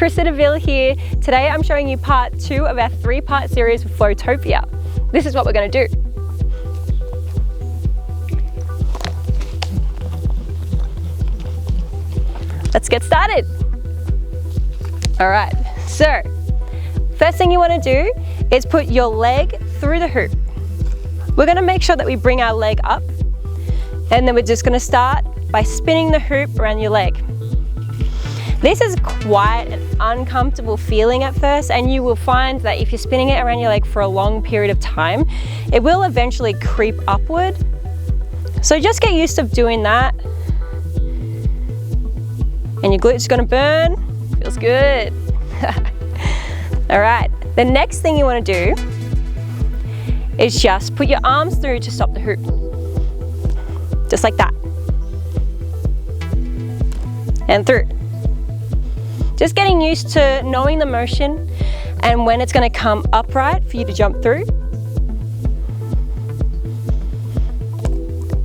Charissa Deville here. Today I'm showing you part 2 of our 3-part series of Flowtopia. This is what we're going to do. Let's get started. All right, so first thing you want to do is put your leg through the hoop. We're going to make sure that we bring our leg up, and then we're just going to start by spinning the hoop around your leg. This is quite an uncomfortable feeling at first, and you will find that if you're spinning it around your leg for a long period of time, it will eventually creep upward. So just get used to doing that. And your glutes are going to burn. Feels good. All right, the next thing you want to do is just put your arms through to stop the hoop. Just like that. And through. Just getting used to knowing the motion and when it's going to come upright for you to jump through.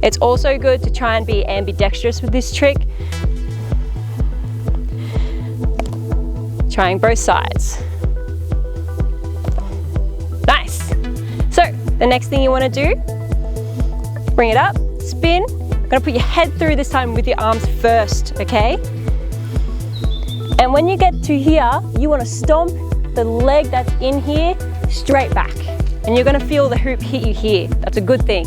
It's also good to try and be ambidextrous with this trick. Trying both sides. Nice. So the next thing you want to do, bring it up, spin. You're going to put your head through this time with your arms first, okay? And when you get to here, you want to stomp the leg that's in here straight back. And you're going to feel the hoop hit you here. That's a good thing.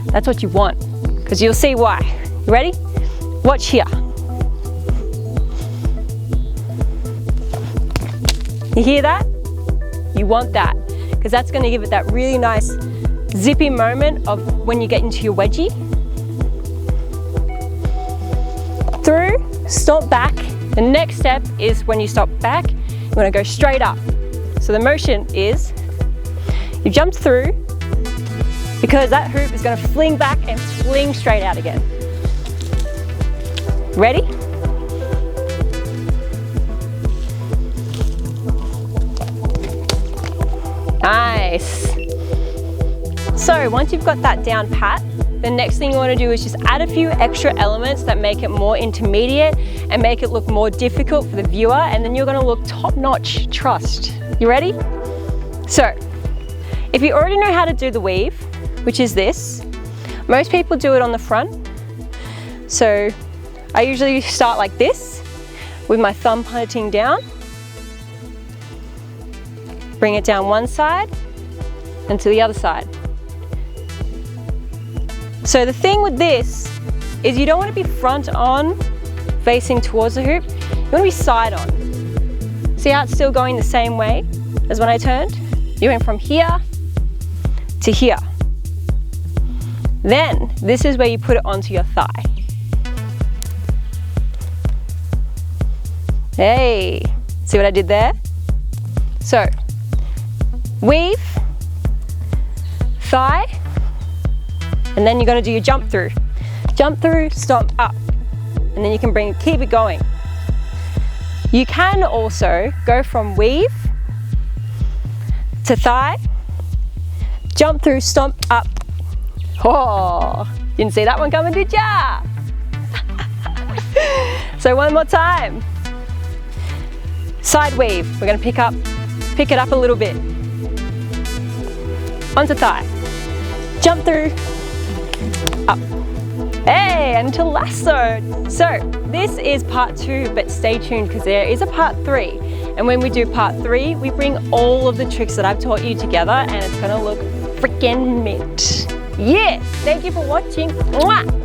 That's what you want, because you'll see why. You ready? Watch here. You hear that? You want that, because that's going to give it that really nice zippy moment of when you get into your wedgie. Through, stomp back. The next step is when you stop back, you want to go straight up. So the motion is, you jumped through, because that hoop is going to fling back and fling straight out again. Ready? Nice. So once you've got that down pat, the next thing you want to do is just add a few extra elements that make it more intermediate and make it look more difficult for the viewer, and then you're going to look top-notch, trust. You ready? So if you already know how to do the weave, which is this, most people do it on the front. So I usually start like this with my thumb pointing down. Bring it down one side and to the other side. So the thing with this is you don't want to be front on facing towards the hoop. You want to be side on. See how it's still going the same way as when I turned? You went from here to here. Then this is where you put it onto your thigh. Hey, see what I did there? So weave, thigh, and then you're going to do your jump through. Jump through, stomp up, and then you can keep it going. You can also go from weave to thigh, jump through, stomp up. Oh, didn't see that one coming, did ya? So one more time. Side weave, we're going to pick it up a little bit. Onto thigh, jump through, up. Hey, and to lasso. So this is part 2, but stay tuned because there is a part 3. And when we do part 3, we bring all of the tricks that I've taught you together, and it's gonna look freaking mint. Yes, thank you for watching. Mwah!